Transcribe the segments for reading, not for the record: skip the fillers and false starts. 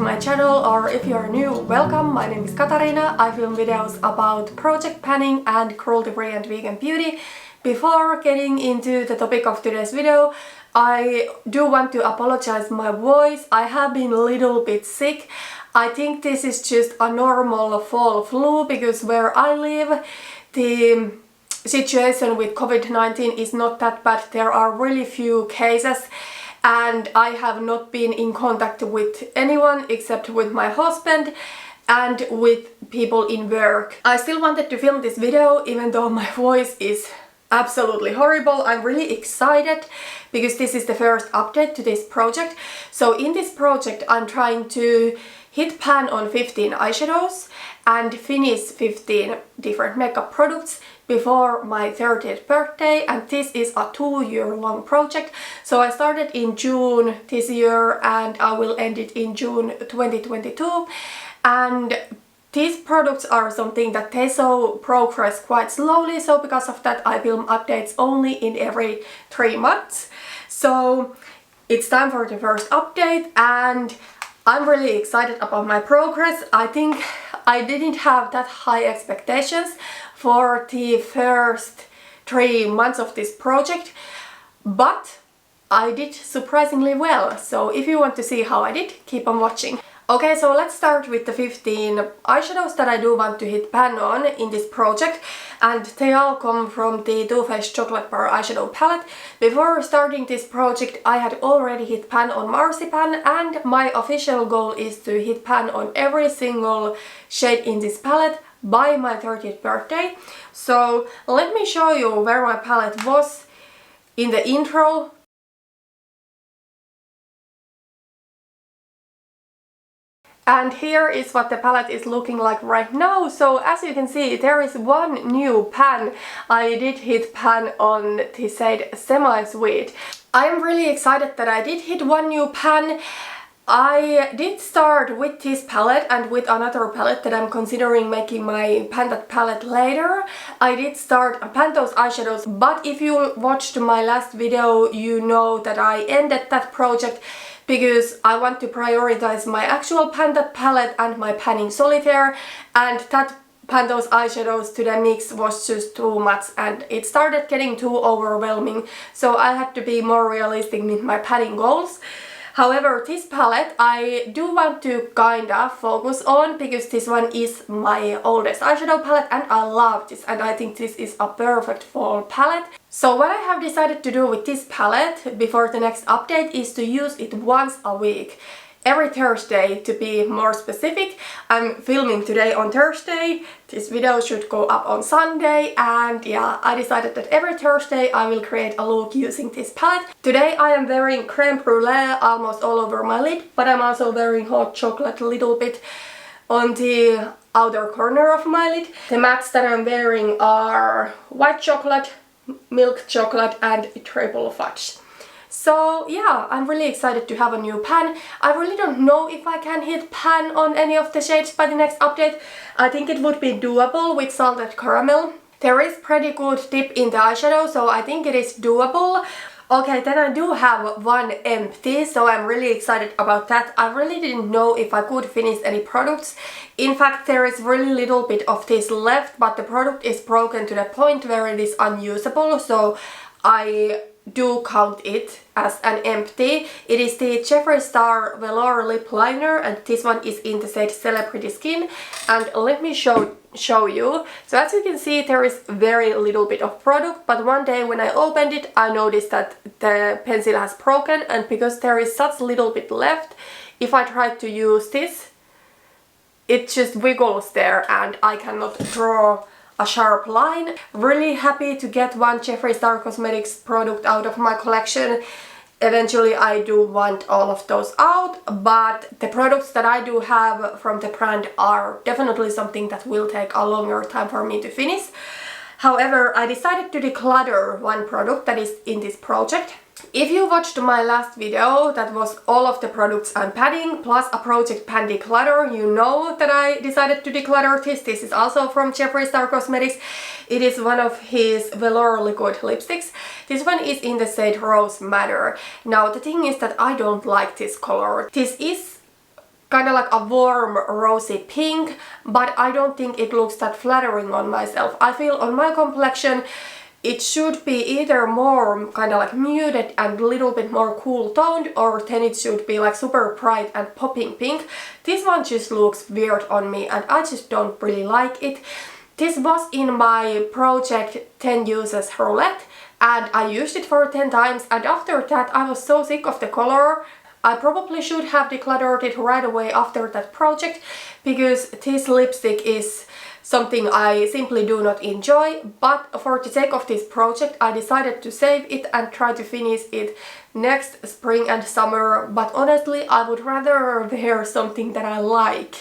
to my channel, or if you are new, welcome. My name is Katarina. I film videos about project planning and cruelty-free and vegan beauty. Before getting into the topic of today's video, I do want to apologize my voice. I have been a little bit sick. I think this is just a normal fall flu because where I live, the situation with COVID-19 is not that bad. There are really few cases and I have not been in contact with anyone except with my husband and with people in work. I still wanted to film this video even though my voice is absolutely horrible. I'm really excited because this is the first update to this project. So in this project I'm trying to hit pan on 15 eyeshadows and finish 15 different makeup products before my 30th birthday, and this is a 2-year-long project. So I started in June this year and I will end it in June 2022, and these products are something that they so progress quite slowly, so because of that I film updates only in every 3 months. So it's time for the first update and I'm really excited about my progress. I think I didn't have that high expectations for the first 3 months of this project, but I did surprisingly well. So if you want to see how I did, keep on watching. Okay, so let's start with the 15 eyeshadows that I do want to hit pan on in this project, and they all come from the Too Faced Chocolate Bar eyeshadow palette. Before starting this project I had already hit pan on Marzipan, and my official goal is to hit pan on every single shade in this palette by my 30th birthday. So let me show you where my palette was in the intro. And here is what the palette is looking like right now. So as you can see, there is one new pan. I did hit pan on the shade Semi-Sweet. I am really excited that I did hit one new pan. I did start with this palette and with another palette that I'm considering making my pan that palette later. I did start pan those eyeshadows, but if you watched my last video, you know that I ended that project because I want to prioritize my actual pan that palette and my panning solitaire, and that pan those eyeshadows to the mix was just too much and it started getting too overwhelming, so I had to be more realistic with my panning goals. However, this palette I do want to kinda focus on because this one is my oldest eyeshadow palette and I love this and I think this is a perfect fall palette. So what I have decided to do with this palette before the next update is to use it once a week. Every Thursday, to be more specific. I'm filming today on Thursday, this video should go up on Sunday, and yeah, I decided that every Thursday I will create a look using this palette. Today I am wearing creme brulee almost all over my lid, but I'm also wearing hot chocolate a little bit on the outer corner of my lid. The mattes that I'm wearing are white chocolate, milk chocolate and triple fudge. So yeah, I'm really excited to have a new pan. I really don't know if I can hit pan on any of the shades by the next update. I think it would be doable with salted caramel. There is pretty good dip in the eyeshadow, so I think it is doable. Okay, then I do have one empty, so I'm really excited about that. I really didn't know if I could finish any products. In fact, there is really little bit of this left, but the product is broken to the point where it is unusable, so I do count it as an empty. It is the Jeffree Star Velour lip liner and this one is in the shade Celebrity Skin, and let me show you. So as you can see, there is very little bit of product, but one day when I opened it I noticed that the pencil has broken, and because there is such little bit left, if I try to use this it just wiggles there and I cannot draw a sharp line. Really happy to get one Jeffree Star Cosmetics product out of my collection. Eventually I do want all of those out, but the products that I do have from the brand are definitely something that will take a longer time for me to finish. However, I decided to declutter one product that is in this project. If you watched my last video, that was all of the products I'm panning plus a project pan declutter, you know that I decided to declutter this. This is also from Jeffree Star Cosmetics. It is one of his Velour liquid lipsticks. This one is in the shade Rose Madder. Now the thing is that I don't like this color. This is kind of like a warm rosy pink, but I don't think it looks that flattering on myself. I feel on my complexion it should be either more kind of like muted and a little bit more cool toned, or then it should be like super bright and popping pink. This one just looks weird on me and I just don't really like it. This was in my project 10 uses roulette and I used it for 10 times, and after that I was so sick of the color. I probably should have decluttered it right away after that project, because this lipstick is something I simply do not enjoy, but for the sake of this project I decided to save it and try to finish it next spring and summer. But honestly, I would rather wear something that I like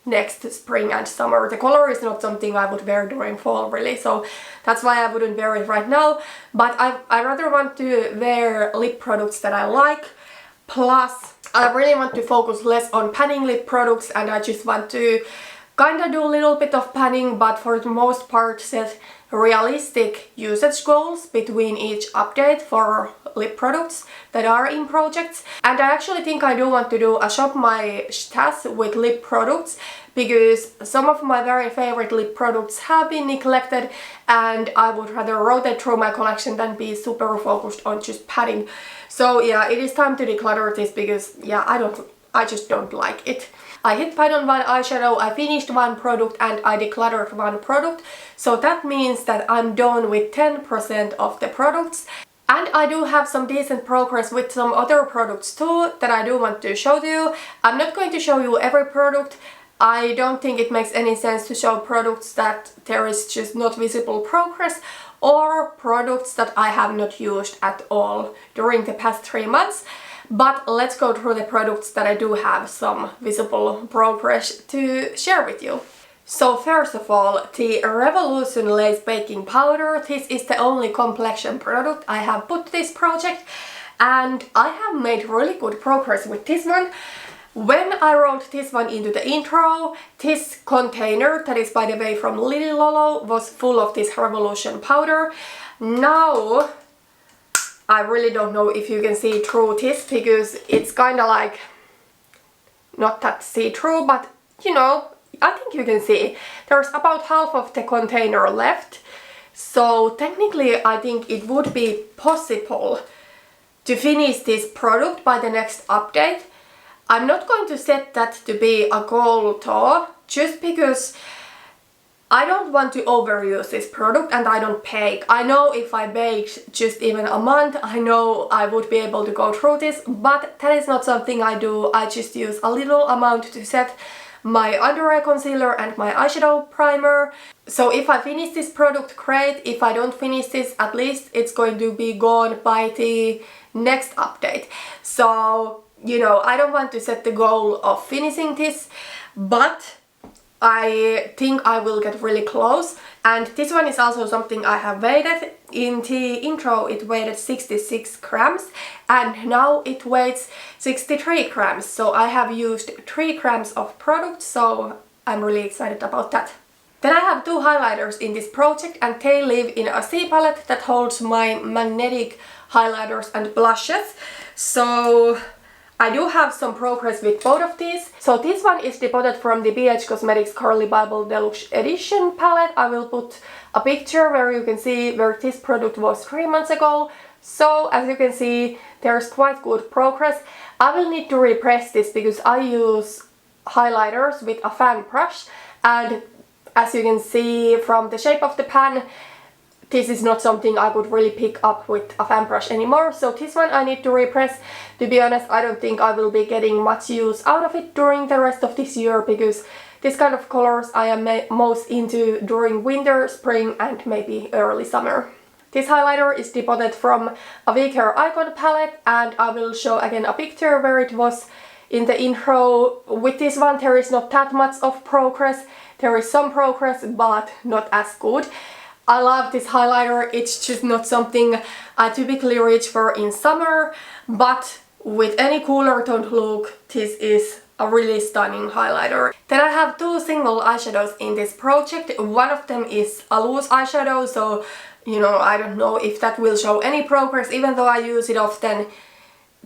next spring and summer. The color is not something I would wear during fall really, so that's why I wouldn't wear it right now. But I rather want to wear lip products that I like. Plus, I really want to focus less on panning lip products, and I just want to kind of do a little bit of panning, but for the most part set realistic usage goals between each update for lip products that are in projects. And I actually think I do want to do a shop my stash with lip products, because some of my very favorite lip products have been neglected and I would rather rotate through my collection than be super focused on just padding. So yeah, it is time to declutter this, because yeah, I just don't like it. I hit pan on one eyeshadow, I finished one product and I decluttered one product. So that means that I'm done with 10% of the products. And I do have some decent progress with some other products too that I do want to show you. I'm not going to show you every product. I don't think it makes any sense to show products that there is just not visible progress, or products that I have not used at all during the past 3 months. But let's go through the products that I do have some visible progress to share with you. So first of all, the Revolution Lace Baking Powder. This is the only complexion product I have put this project, and I have made really good progress with this one. When I wrote this one into the intro, this container, that is by the way from Lily Lolo, was full of this Revolution powder. Now, I really don't know if you can see through this, because it's kind of like not that see-through, but you know, I think you can see. There's about half of the container left. So technically I think it would be possible to finish this product by the next update. I'm not going to set that to be a goal though, just because I don't want to overuse this product and I don't bake. I know if I baked just even a month, I know I would be able to go through this, but that is not something I do. I just use a little amount to set my under eye concealer and my eyeshadow primer. So if I finish this product, great. If I don't finish this, at least it's going to be gone by the next update. So, you know, I don't want to set the goal of finishing this, but I think I will get really close. And this one is also something I have weighted. In the intro it weighed 66 grams and now it weighs 63 grams. So I have used 3 grams of product, so I'm really excited about that. Then I have 2 highlighters in this project, and they live in a C palette that holds my magnetic highlighters and blushes. So I do have some progress with both of these. So this one is depotted from the BH Cosmetics Carli Bybel Deluxe Edition palette. I will put a picture where you can see where this product was 3 months ago. So as you can see, there's quite good progress. I will need to repress this because I use highlighters with a fan brush, and as you can see from the shape of the pan, this is not something I would really pick up with a fan brush anymore. So this one I need to repress. To be honest, I don't think I will be getting much use out of it during the rest of this year, because this kind of colors I am most into during winter, spring and maybe early summer. This highlighter is depotted from a We Care Icon palette, and I will show again a picture where it was in the intro. With this one there is not that much of progress. There is some progress, but not as good. I love this highlighter. It's just not something I typically reach for in summer, but with any cooler toned look, this is a really stunning highlighter. Then I have 2 single eyeshadows in this project. One of them is a loose eyeshadow, so you know, I don't know if that will show any progress, even though I use it often.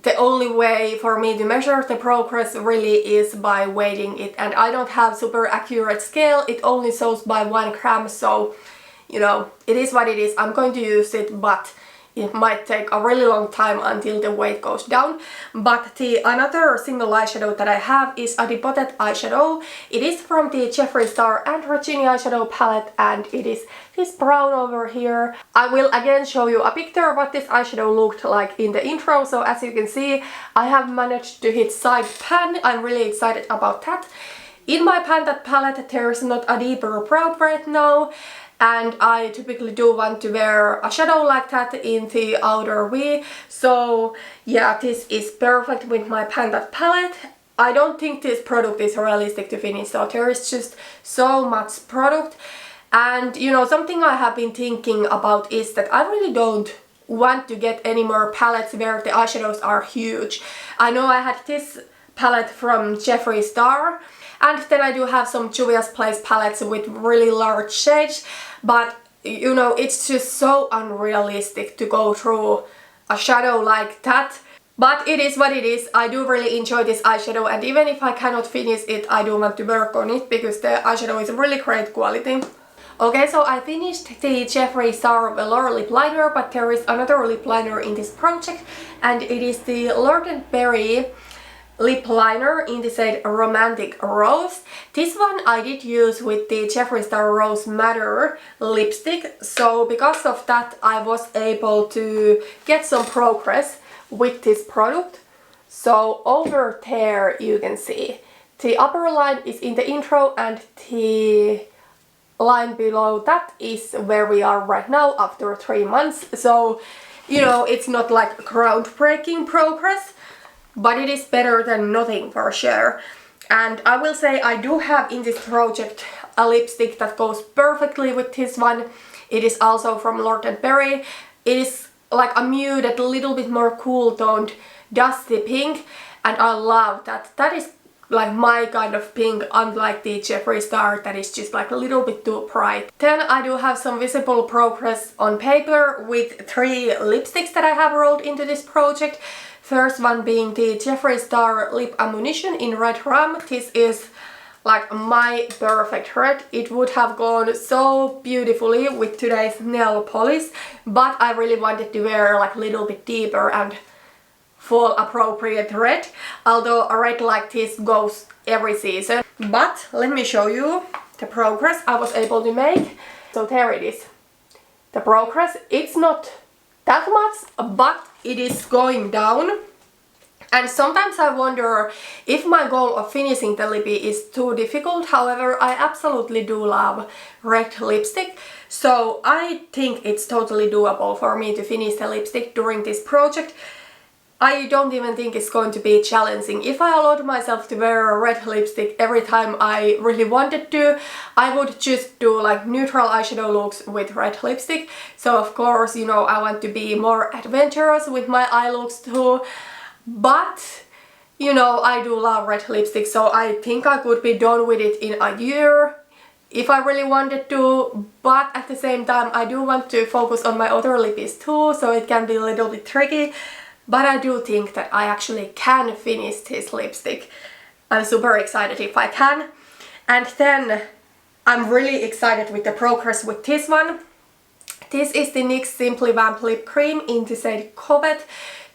the only way for me to measure the progress really is by weighing it, and I don't have super accurate scale. It only shows by 1 gram, so you know, it is what it is. I'm going to use it, but it might take a really long time until the weight goes down. But the another single eyeshadow that I have is a Depotted eyeshadow. It is from the Jeffree Star and Regina eyeshadow palette, and it is this brown over here. I will again show you a picture of what this eyeshadow looked like in the intro. So as you can see, I have managed to hit side pan. I'm really excited about that. In my pan that palette, there is not a deeper brown right now, and I typically do want to wear a shadow like that in the outer V. So yeah, this is perfect with my pan that palette. I don't think this product is realistic to finish, so there is just so much product. And you know, something I have been thinking about is that I really don't want to get any more palettes where the eyeshadows are huge. I know I had this palette from Jeffree Star, and then I do have some Juvia's Place palettes with really large shades, but you know, it's just so unrealistic to go through a shadow like that. But it is what it is. I do really enjoy this eyeshadow, and even if I cannot finish it, I do want to work on it because the eyeshadow is really great quality. Okay, so I finished the Jeffree Star Velour lip liner, but there is another lip liner in this project, and it is the Lord & Berry lip liner in the shade Romantic Rose. This one I did use with the Jeffree Star Rose Matter lipstick, so because of that I was able to get some progress with this product. So over there you can see the upper line is in the intro, and the line below that is where we are right now after 3 months. So you know, it's not like groundbreaking progress, but it is better than nothing for sure. And I will say I do have in this project a lipstick that goes perfectly with this one. It is also from Lord & Berry. It is like a muted, little bit more cool toned dusty pink, and I love that. That is like my kind of pink, unlike the Jeffree Star that is just like a little bit too bright. Then I do have some visible progress on paper with 3 lipsticks that I have rolled into this project. First one being the Jeffree Star Lip Ammunition in Red Rum. This is like my perfect red. It would have gone so beautifully with today's nail polish, but I really wanted to wear like a little bit deeper and fall appropriate red, although a red like this goes every season. But let me show you the progress I was able to make. So there it is. The progress, it's not that much, but it is going down. And sometimes I wonder if my goal of finishing the lippy is too difficult. However, I absolutely do love red lipstick, so I think it's totally doable for me to finish the lipstick during this project. I don't even think it's going to be challenging. If I allowed myself to wear a red lipstick every time I really wanted to, I would just do like neutral eyeshadow looks with red lipstick. So of course, you know, I want to be more adventurous with my eye looks too. But, you know, I do love red lipstick, so I think I could be done with it in a year if I really wanted to. But at the same time, I do want to focus on my other lippies too, so it can be a little bit tricky. But I do think that I actually can finish this lipstick. I'm super excited if I can. And then I'm really excited with the progress with this one. This is the NYX Simply Vamp Lip Cream in the shade Covet.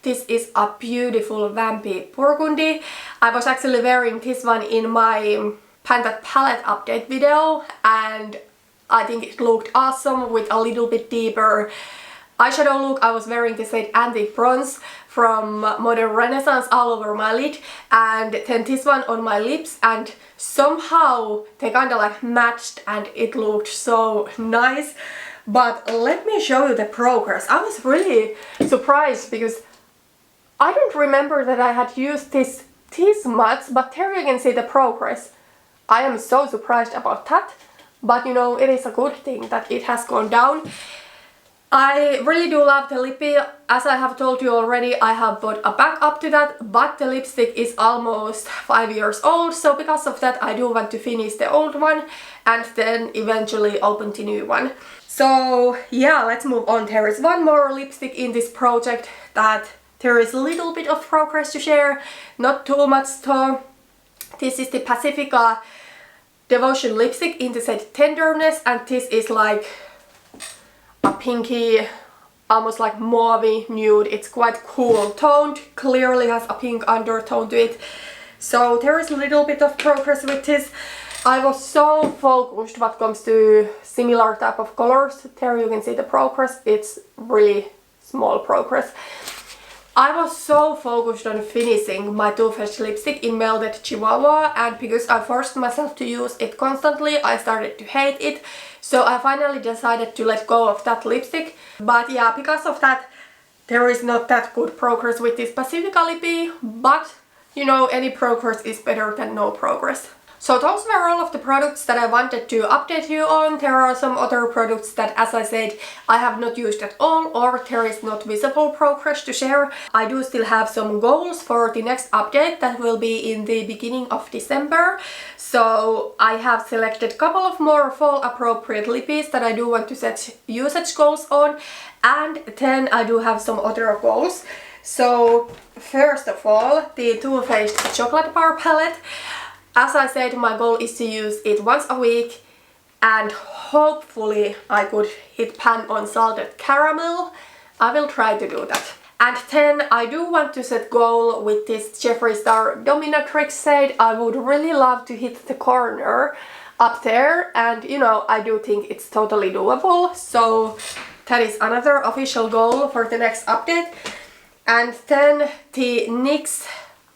This is a beautiful vampy burgundy. I was actually wearing this one in my Pan That Palette update video, and I think it looked awesome with a little bit deeper eyeshadow look. I was wearing the shade Antique Bronze from Modern Renaissance all over my lid, and then this one on my lips, and somehow they kind of like matched and it looked so nice. But let me show you the progress. I was really surprised because I don't remember that I had used this much, but there you can see the progress. I am so surprised about that, but you know, it is a good thing that it has gone down. I really do love the lippy. As I have told you already, I have bought a backup to that, but the lipstick is almost 5 years old, so because of that I do want to finish the old one and then eventually open the new one. So yeah, let's move on. There is one more lipstick in this project that there is a little bit of progress to share, not too much though. This is the Pacifica Devotion lipstick in the shade Tenderness, and this is like a pinky, almost like mauve nude. It's quite cool toned, clearly has a pink undertone to it. So there is a little bit of progress with this. I was so focused when it comes to similar type of colors. There you can see the progress. It's really small progress. I was so focused on finishing my Too Faced lipstick in Melted Chihuahua, and because I forced myself to use it constantly, I started to hate it. So I finally decided to let go of that lipstick. But yeah, because of that, there is not that good progress with this Pacifica lippy, but you know, any progress is better than no progress. So those were all of the products that I wanted to update you on. There are some other products that, as I said, I have not used at all, or there is not visible progress to share. I do still have some goals for the next update that will be in the beginning of December. So I have selected a couple of more fall appropriate lippies that I do want to set usage goals on, and then I do have some other goals. So first of all, the Too Faced chocolate bar palette. As I said, my goal is to use it once a week, and hopefully I could hit pan on salted caramel. I will try to do that. And then I do want to set goal with this Jeffree Star Dominatrix shade. I would really love to hit the corner up there, and you know, I do think it's totally doable. So that is another official goal for the next update. And then the NYX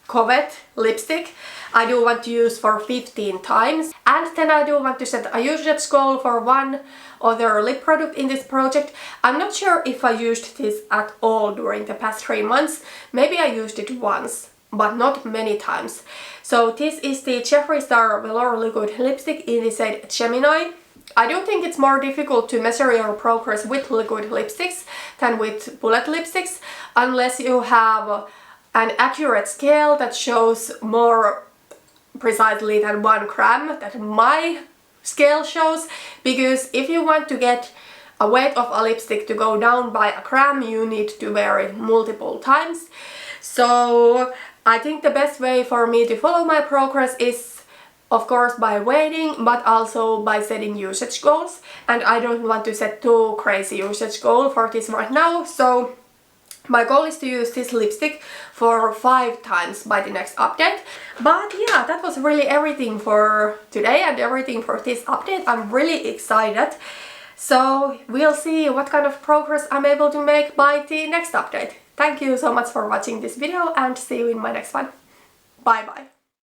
Covet lipstick I do want to use for 15 times. And then I do want to set a usage goal for one other lip product in this project. I'm not sure if I used this at all during the past 3 months. Maybe I used it once, but not many times. So this is the Jeffree Star Velour Liquid Lipstick in the shade Gemini. I do think it's more difficult to measure your progress with liquid lipsticks than with bullet lipsticks, unless you have an accurate scale that shows more precisely than 1 gram that my scale shows. Because if you want to get a weight of a lipstick to go down by a gram, you need to wear it multiple times. So I think the best way for me to follow my progress is, of course, by weighing, but also by setting usage goals. And I don't want to set too crazy usage goal for this right now. So my goal is to use this lipstick for 5 times by the next update. But yeah, that was really everything for today and everything for this update. I'm really excited. So we'll see what kind of progress I'm able to make by the next update. Thank you so much for watching this video, and see you in my next one. Bye bye.